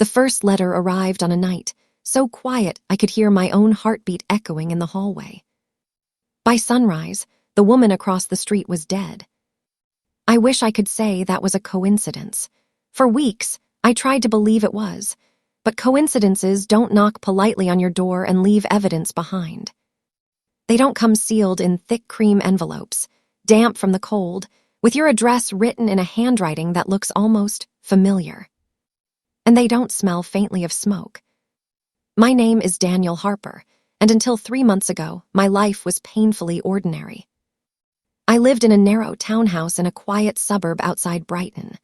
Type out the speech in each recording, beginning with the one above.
The first letter arrived on a night, so quiet I could hear my own heartbeat echoing in the hallway. By sunrise, the woman across the street was dead. I wish I could say that was a coincidence. For weeks, I tried to believe it was, but coincidences don't knock politely on your door and leave evidence behind. They don't come sealed in thick cream envelopes, damp from the cold, with your address written in a handwriting that looks almost familiar. And they don't smell faintly of smoke. My name is Daniel Harper, and until 3 months ago, my life was painfully ordinary. I lived in a narrow townhouse in a quiet suburb outside Brighton.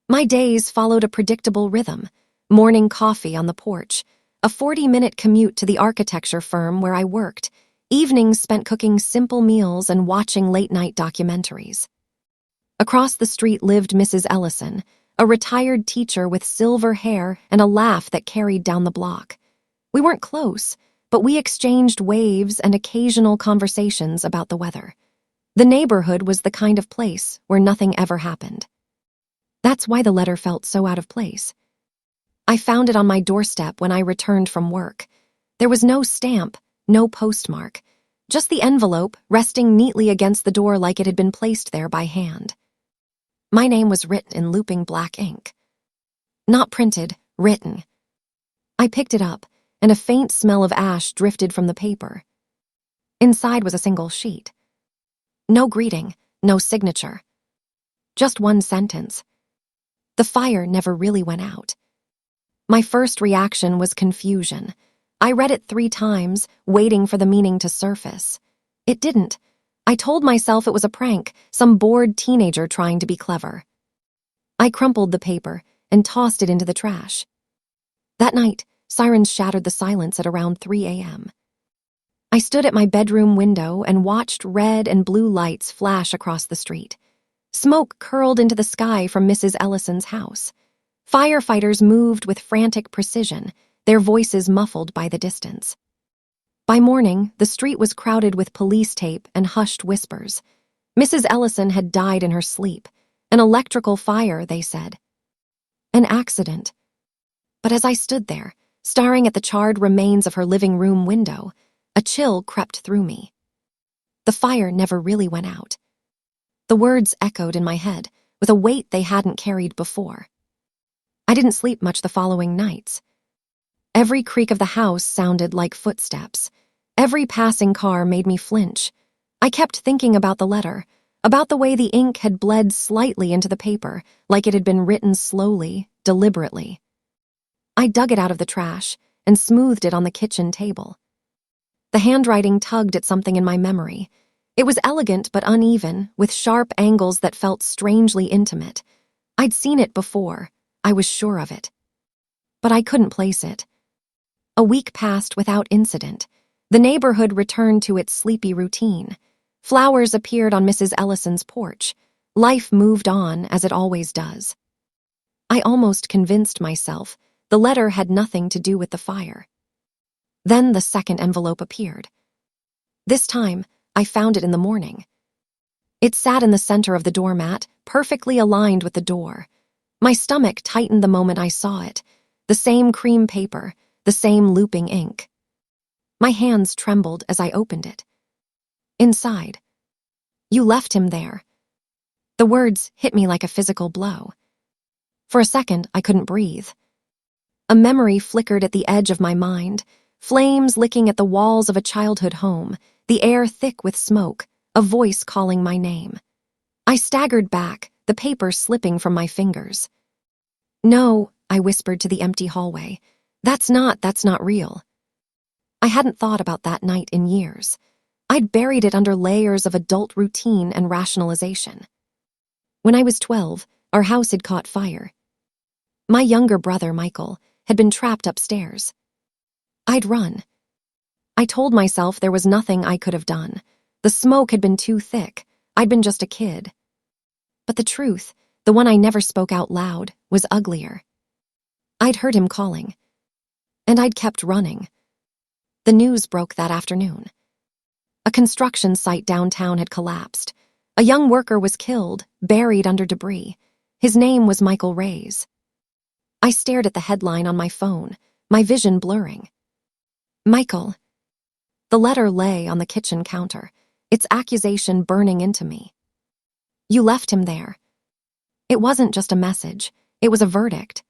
My days followed a predictable rhythm: morning coffee on the porch, a 40-minute commute to the architecture firm where I worked, evenings spent cooking simple meals and watching late-night documentaries. Across the street lived Mrs. Ellison, a retired teacher with silver hair and a laugh that carried down the block. We weren't close, but we exchanged waves and occasional conversations about the weather. The neighborhood was the kind of place where nothing ever happened. That's why the letter felt so out of place. I found it on my doorstep when I returned from work. There was no stamp, no postmark, just the envelope resting neatly against the door like it had been placed there by hand. My name was written in looping black ink. Not printed, written. I picked it up, and a faint smell of ash drifted from the paper. Inside was a single sheet. No greeting, no signature. Just one sentence. The fire never really went out. My first reaction was confusion. I read it 3 times, waiting for the meaning to surface. It didn't. I told myself it was a prank, some bored teenager trying to be clever. I crumpled the paper and tossed it into the trash. That night, sirens shattered the silence at around 3 a.m. I stood at my bedroom window and watched red and blue lights flash across the street. Smoke curled into the sky from Mrs. Ellison's house. Firefighters moved with frantic precision, their voices muffled by the distance. By morning, the street was crowded with police tape and hushed whispers. Mrs. Ellison had died in her sleep. An electrical fire, they said. An accident. But as I stood there, staring at the charred remains of her living room window, a chill crept through me. The fire never really went out. The words echoed in my head, with a weight they hadn't carried before. I didn't sleep much the following nights. Every creak of the house sounded like footsteps. Every passing car made me flinch. I kept thinking about the letter, about the way the ink had bled slightly into the paper, like it had been written slowly, deliberately. I dug it out of the trash and smoothed it on the kitchen table. The handwriting tugged at something in my memory. It was elegant but uneven, with sharp angles that felt strangely intimate. I'd seen it before. I was sure of it. But I couldn't place it. A week passed without incident. The neighborhood returned to its sleepy routine. Flowers appeared on Mrs. Ellison's porch. Life moved on as it always does. I almost convinced myself the letter had nothing to do with the fire. Then the second envelope appeared. This time, I found it in the morning. It sat in the center of the doormat, perfectly aligned with the door. My stomach tightened the moment I saw it. The same cream paper, the same looping ink. My hands trembled as I opened it. Inside, "You left him there." The words hit me like a physical blow. For a second, I couldn't breathe. A memory flickered at the edge of my mind, flames licking at the walls of a childhood home, the air thick with smoke, a voice calling my name. I staggered back, the paper slipping from my fingers. "No," I whispered to the empty hallway. That's not real." I hadn't thought about that night in years. I'd buried it under layers of adult routine and rationalization. When I was 12, our house had caught fire. My younger brother, Michael, had been trapped upstairs. I'd run. I told myself there was nothing I could have done. The smoke had been too thick. I'd been just a kid. But the truth, the one I never spoke out loud, was uglier. I'd heard him calling. And I'd kept running. The news broke that afternoon. A construction site downtown had collapsed. A young worker was killed, buried under debris. His name was Michael Ray's. I stared at the headline on my phone, my vision blurring. Michael. The letter lay on the kitchen counter, its accusation burning into me. You left him there. It wasn't just a message, it was a verdict.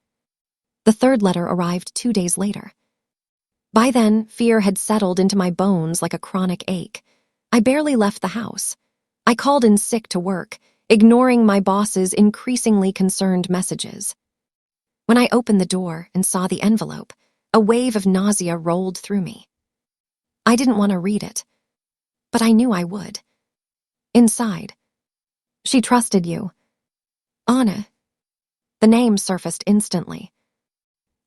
The third letter arrived 2 days later. By then, fear had settled into my bones like a chronic ache. I barely left the house. I called in sick to work, ignoring my boss's increasingly concerned messages. When I opened the door and saw the envelope, a wave of nausea rolled through me. I didn't want to read it, but I knew I would. Inside, she trusted you. Anna. The name surfaced instantly.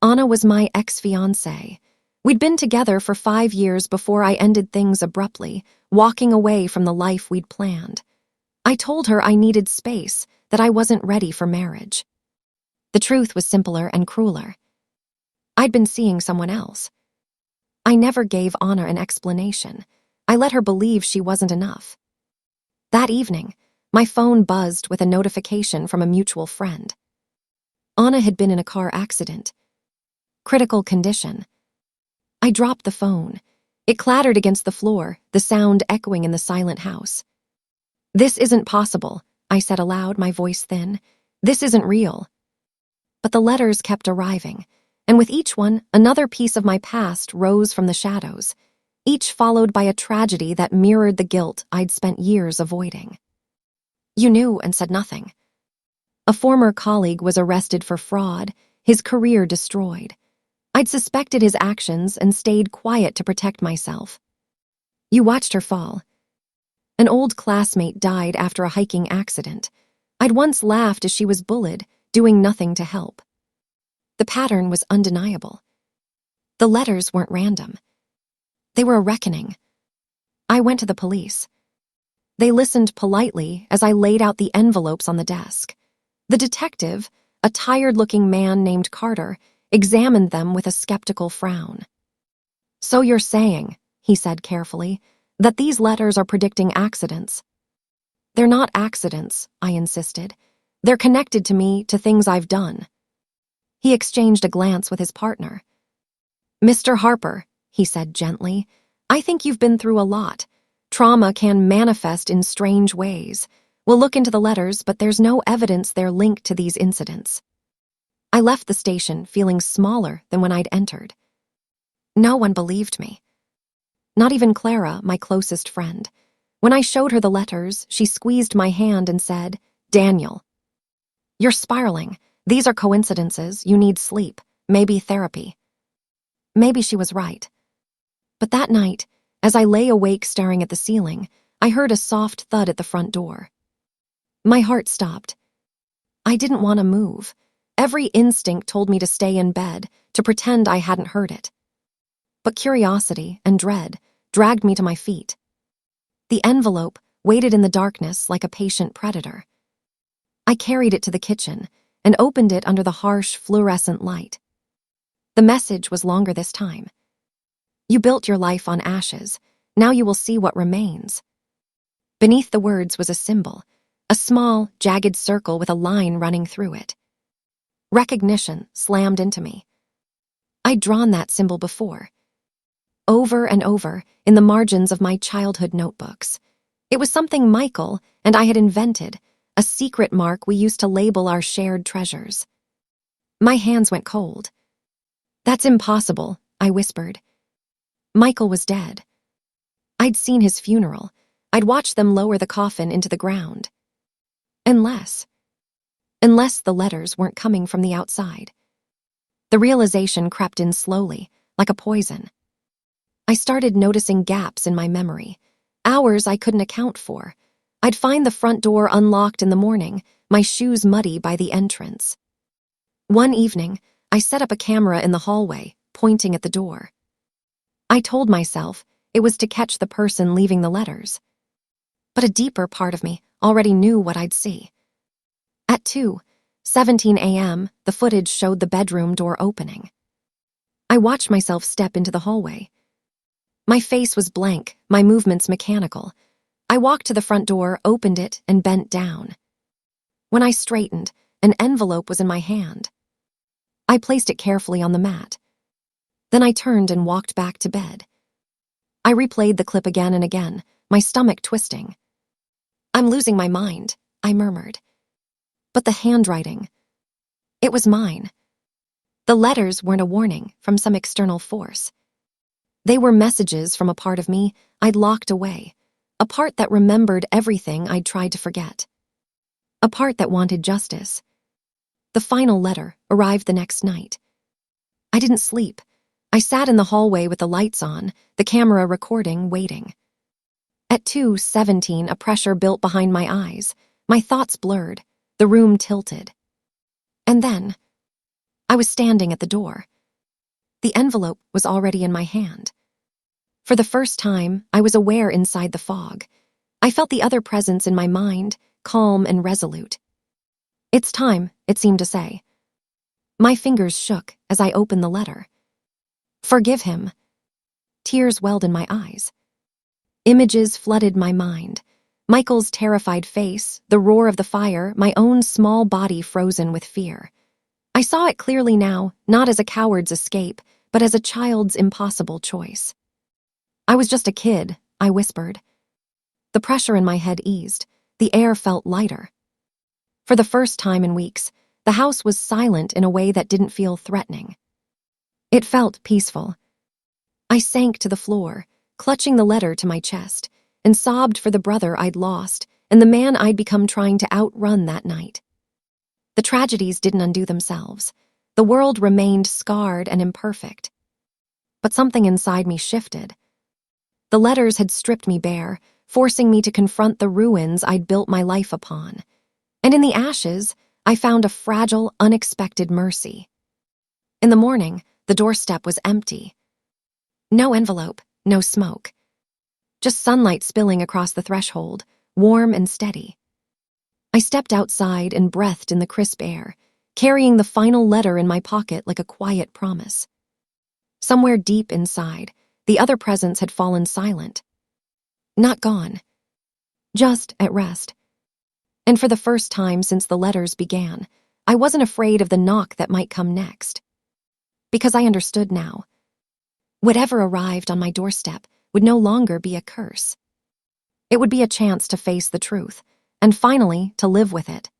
Anna was my ex-fiancé. We'd been together for 5 years before I ended things abruptly, walking away from the life we'd planned. I told her I needed space, that I wasn't ready for marriage. The truth was simpler and crueler. I'd been seeing someone else. I never gave Anna an explanation. I let her believe she wasn't enough. That evening, my phone buzzed with a notification from a mutual friend. Anna had been in a car accident. Critical condition. I dropped the phone. It clattered against the floor, the sound echoing in the silent house. This isn't possible, I said aloud, my voice thin. This isn't real. But the letters kept arriving, and with each one, another piece of my past rose from the shadows, each followed by a tragedy that mirrored the guilt I'd spent years avoiding. You knew and said nothing. A former colleague was arrested for fraud, his career destroyed. I'd suspected his actions and stayed quiet to protect myself. You watched her fall. An old classmate died after a hiking accident. I'd once laughed as she was bullied, doing nothing to help. The pattern was undeniable. The letters weren't random. They were a reckoning. I went to the police. They listened politely as I laid out the envelopes on the desk. The detective, a tired-looking man named Carter, examined them with a skeptical frown. So you're saying, he said carefully, that these letters are predicting accidents. They're not accidents, I insisted. They're connected to me, to things I've done. He exchanged a glance with his partner. Mr. Harper, he said gently, I think you've been through a lot. Trauma can manifest in strange ways. We'll look into the letters, but there's no evidence they're linked to these incidents. I left the station feeling smaller than when I'd entered. No one believed me. Not even Clara, my closest friend. When I showed her the letters, she squeezed my hand and said, Daniel, you're spiraling. These are coincidences. You need sleep, maybe therapy. Maybe she was right. But that night, as I lay awake staring at the ceiling, I heard a soft thud at the front door. My heart stopped. I didn't want to move. Every instinct told me to stay in bed, to pretend I hadn't heard it. But curiosity and dread dragged me to my feet. The envelope waited in the darkness like a patient predator. I carried it to the kitchen and opened it under the harsh fluorescent light. The message was longer this time. You built your life on ashes. Now you will see what remains. Beneath the words was a symbol, a small, jagged circle with a line running through it. Recognition slammed into me. I'd drawn that symbol before. Over and over, in the margins of my childhood notebooks. It was something Michael and I had invented, a secret mark we used to label our shared treasures. My hands went cold. That's impossible, I whispered. Michael was dead. I'd seen his funeral. I'd watched them lower the coffin into the ground. Unless the letters weren't coming from the outside. The realization crept in slowly, like a poison. I started noticing gaps in my memory, hours I couldn't account for. I'd find the front door unlocked in the morning, my shoes muddy by the entrance. One evening, I set up a camera in the hallway, pointing at the door. I told myself it was to catch the person leaving the letters. But a deeper part of me already knew what I'd see. At 2:17 a.m., the footage showed the bedroom door opening. I watched myself step into the hallway. My face was blank, my movements mechanical. I walked to the front door, opened it, and bent down. When I straightened, an envelope was in my hand. I placed it carefully on the mat. Then I turned and walked back to bed. I replayed the clip again and again, my stomach twisting. "I'm losing my mind," I murmured. But the handwriting, it was mine. The letters weren't a warning from some external force. They were messages from a part of me I'd locked away, a part that remembered everything I'd tried to forget, a part that wanted justice. The final letter arrived the next night. I didn't sleep. I sat in the hallway with the lights on, the camera recording, waiting. At 2:17, a pressure built behind my eyes. My thoughts blurred, the room tilted. And then, I was standing at the door. The envelope was already in my hand. For the first time, I was aware inside the fog. I felt the other presence in my mind, calm and resolute. "It's time," it seemed to say. My fingers shook as I opened the letter. "Forgive him." Tears welled in my eyes. Images flooded my mind. Michael's terrified face, the roar of the fire, my own small body frozen with fear. I saw it clearly now, not as a coward's escape, but as a child's impossible choice. "I was just a kid," I whispered. The pressure in my head eased. The air felt lighter. For the first time in weeks, the house was silent in a way that didn't feel threatening. It felt peaceful. I sank to the floor, clutching the letter to my chest, and sobbed for the brother I'd lost and the man I'd become trying to outrun that night. The tragedies didn't undo themselves. The world remained scarred and imperfect. But something inside me shifted. The letters had stripped me bare, forcing me to confront the ruins I'd built my life upon. And in the ashes, I found a fragile, unexpected mercy. In the morning, the doorstep was empty. No envelope, no smoke. Just sunlight spilling across the threshold, warm and steady. I stepped outside and breathed in the crisp air, carrying the final letter in my pocket like a quiet promise. Somewhere deep inside, the other presence had fallen silent. Not gone. Just at rest. And for the first time since the letters began, I wasn't afraid of the knock that might come next. Because I understood now. Whatever arrived on my doorstep would no longer be a curse. It would be a chance to face the truth, and finally to live with it.